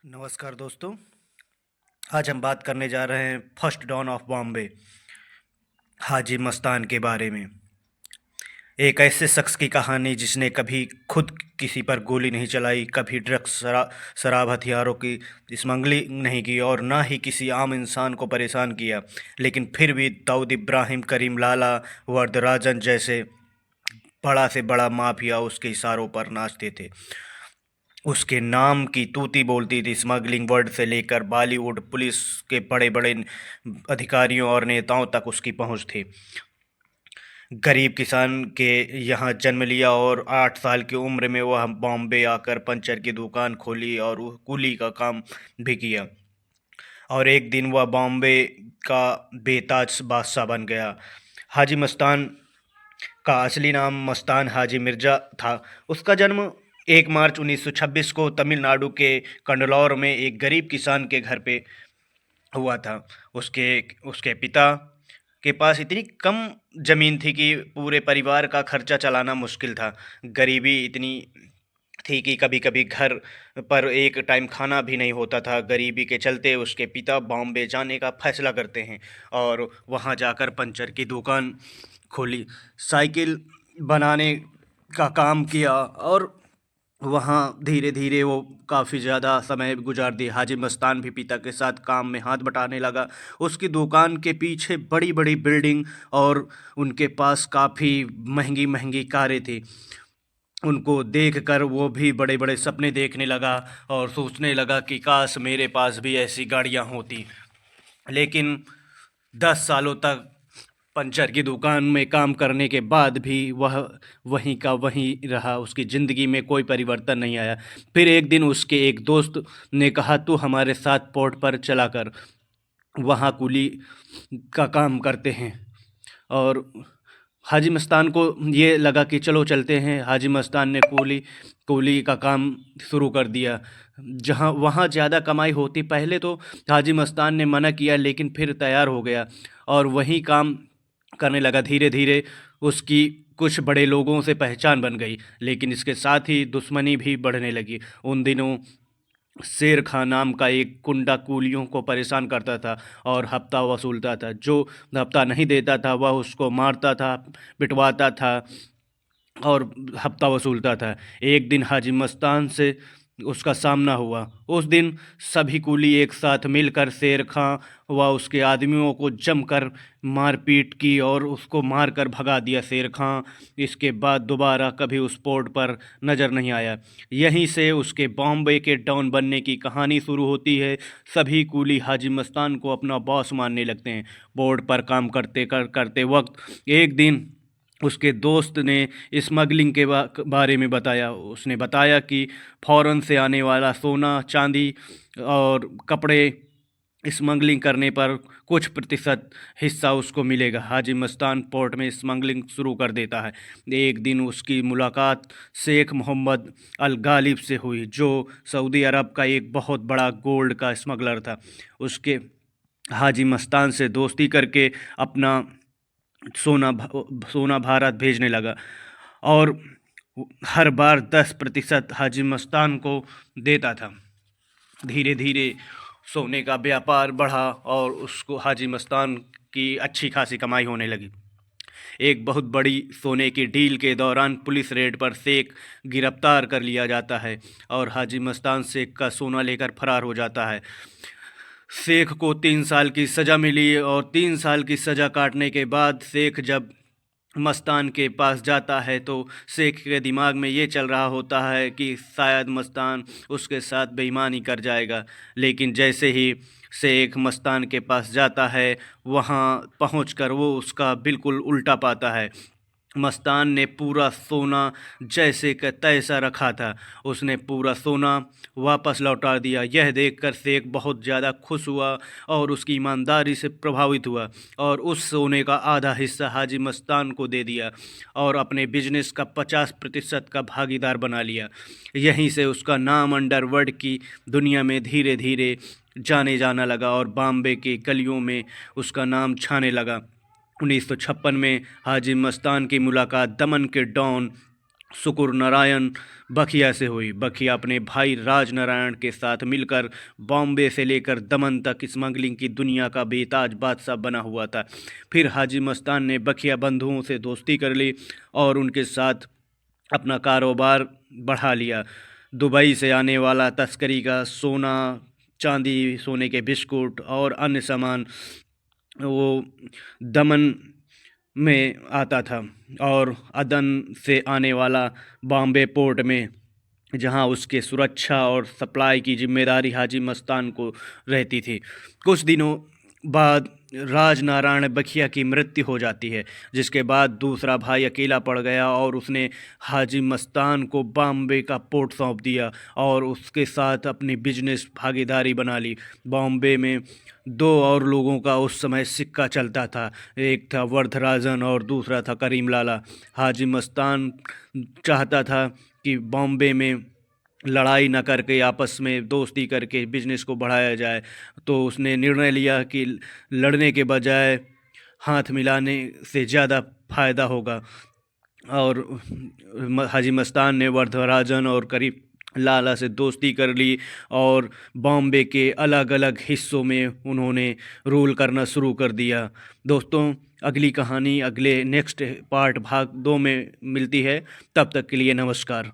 नमस्कार दोस्तों। आज हम बात करने जा रहे हैं first don of Bombay, Haji Mastan के बारे में। एक ऐसे शख्स की कहानी जिसने कभी खुद किसी पर गोली नहीं चलाई, कभी ड्रग्स शराब हथियारों की स्मगलिंग नहीं की और ना ही किसी आम इंसान को परेशान किया, लेकिन फिर भी दाऊद इब्राहिम, करीम लाला, वरदराजन जैसे बड़ा से बड़ा माफिया उसके इशारों पर नाचते थे। उसके नाम की तूती बोलती थी। स्मगलिंग वर्ल्ड से लेकर बॉलीवुड, पुलिस के बड़े बड़े अधिकारियों और नेताओं तक उसकी पहुंच थी। गरीब किसान के यहाँ जन्म लिया और 8 साल की उम्र में वह बॉम्बे आकर पंचर की दुकान खोली और वो कुली का काम भी किया। और एक दिन वह बॉम्बे का बेताज बादशाह बन गया। हाजी मस्तान का असली नाम मस्तान हाजी मिर्ज़ा था। उसका जन्म 1 मार्च 1926 को तमिलनाडु के कंडलौर में एक गरीब किसान के घर पे हुआ था। उसके उसके पिता के पास इतनी कम ज़मीन थी कि पूरे परिवार का खर्चा चलाना मुश्किल था। गरीबी इतनी थी कि कभी कभी घर पर एक टाइम खाना भी नहीं होता था। गरीबी के चलते उसके पिता बॉम्बे जाने का फैसला करते हैं और वहाँ जाकर पंचर की दुकान खोली, साइकिल बनाने का काम किया और वहाँ धीरे धीरे वो काफ़ी ज़्यादा समय गुजार दिया। हाजी मस्तान भी पिता के साथ काम में हाथ बटाने लगा। उसकी दुकान के पीछे बड़ी बड़ी बिल्डिंग और उनके पास काफ़ी महंगी महंगी कारें थी। उनको देखकर वो भी बड़े बड़े सपने देखने लगा और सोचने लगा कि काश मेरे पास भी ऐसी गाड़ियाँ होती। लेकिन 10 सालों तक पंचर की दुकान में काम करने के बाद भी वह वहीं का वहीं रहा। उसकी ज़िंदगी में कोई परिवर्तन नहीं आया। फिर एक दिन उसके एक दोस्त ने कहा, तू हमारे साथ पोर्ट पर चला कर, वहाँ कुली का काम करते हैं। और हाजी मस्तान को ये लगा कि चलो चलते हैं। हाजी मस्तान ने कुली कुली का काम शुरू कर दिया। जहाँ वहाँ ज़्यादा कमाई होती, पहले तो हाजी मस्तान ने मना किया लेकिन फिर तैयार हो गया और वहीं काम करने लगा। धीरे धीरे उसकी कुछ बड़े लोगों से पहचान बन गई, लेकिन इसके साथ ही दुश्मनी भी बढ़ने लगी। उन दिनों शेर खां नाम का एक गुंडा कुलियों को परेशान करता था और हफ्ता वसूलता था। जो हफ्ता नहीं देता था वह उसको मारता था, पिटवाता था और हफ्ता वसूलता था। एक दिन हाजी मस्तान से उसका सामना हुआ। उस दिन सभी कुली एक साथ मिलकर शेर खां व उसके आदमियों को जमकर मारपीट की और उसको मारकर भगा दिया। शेर खां इसके बाद दोबारा कभी उस पोर्ट पर नज़र नहीं आया। यहीं से उसके बॉम्बे के डॉन बनने की कहानी शुरू होती है। सभी कुली हाजी मस्तान को अपना बॉस मानने लगते हैं। पोर्ट पर काम करते वक्त एक दिन उसके दोस्त ने स्मगलिंग के बारे में बताया। उसने बताया कि फ़ॉरेन से आने वाला सोना, चांदी और कपड़े स्मगलिंग करने पर कुछ प्रतिशत हिस्सा उसको मिलेगा। हाजी मस्तान पोर्ट में स्मगलिंग शुरू कर देता है। एक दिन उसकी मुलाकात शेख मोहम्मद अल गालिब से हुई, जो सऊदी अरब का एक बहुत बड़ा गोल्ड का स्मगलर था। उसके हाजी मस्तान से दोस्ती करके अपना सोना भारत भेजने लगा और हर बार 10% हाजी मस्तान को देता था। धीरे धीरे सोने का व्यापार बढ़ा और उसको हाजी मस्तान की अच्छी खासी कमाई होने लगी। एक बहुत बड़ी सोने की डील के दौरान पुलिस रेड पर शेख गिरफ्तार कर लिया जाता है और हाजी मस्तान शेख का सोना लेकर फरार हो जाता है। शेख को 3 साल की सज़ा मिली और 3 साल की सज़ा काटने के बाद शेख जब मस्तान के पास जाता है तो शेख के दिमाग में ये चल रहा होता है कि शायद मस्तान उसके साथ बेईमानी कर जाएगा। लेकिन जैसे ही शेख मस्तान के पास जाता है, वहाँ पहुंचकर वो उसका बिल्कुल उल्टा पाता है। मस्तान ने पूरा सोना जैसे का तैसा रखा था, उसने पूरा सोना वापस लौटा दिया। यह देखकर शेख बहुत ज़्यादा खुश हुआ और उसकी ईमानदारी से प्रभावित हुआ और उस सोने का आधा हिस्सा हाजी मस्तान को दे दिया और अपने बिजनेस का 50% का भागीदार बना लिया। यहीं से उसका नाम अंडरवर्ल्ड की दुनिया में धीरे धीरे जाने जाना लगा और बॉम्बे के गलियों में उसका नाम छाने लगा। 1956 में हाजी मस्तान की मुलाकात दमन के डॉन शुक्र नारायण बखिया से हुई। बखिया अपने भाई राज नारायण के साथ मिलकर बॉम्बे से लेकर दमन तक स्मगलिंग की दुनिया का बेताज बादशाह बना हुआ था। फिर हाजी मस्तान ने बखिया बंधुओं से दोस्ती कर ली और उनके साथ अपना कारोबार बढ़ा लिया। दुबई से आने वाला तस्करी का सोना, चांदी, सोने के बिस्कुट और अन्य सामान वो दमन में आता था, और अदन से आने वाला बॉम्बे पोर्ट में, जहां उसके सुरक्षा और सप्लाई की जिम्मेदारी हाजी मस्तान को रहती थी। कुछ दिनों बाद राज नारायण बखिया की मृत्यु हो जाती है, जिसके बाद दूसरा भाई अकेला पड़ गया और उसने हाजी मस्तान को बॉम्बे का पोर्ट सौंप दिया और उसके साथ अपनी बिजनेस भागीदारी बना ली। बॉम्बे में दो और लोगों का उस समय सिक्का चलता था, एक था वरदराजन और दूसरा था करीम लाला। हाजी मस्तान चाहता था कि बॉम्बे में लड़ाई न करके आपस में दोस्ती करके बिजनेस को बढ़ाया जाए, तो उसने निर्णय लिया कि लड़ने के बजाय हाथ मिलाने से ज़्यादा फ़ायदा होगा। और हाजी मस्तान ने वरदराजन और करीम लाला से दोस्ती कर ली और बॉम्बे के अलग अलग हिस्सों में उन्होंने रूल करना शुरू कर दिया। दोस्तों, अगली कहानी अगले नेक्स्ट पार्ट भाग 2 में मिलती है। तब तक के लिए नमस्कार।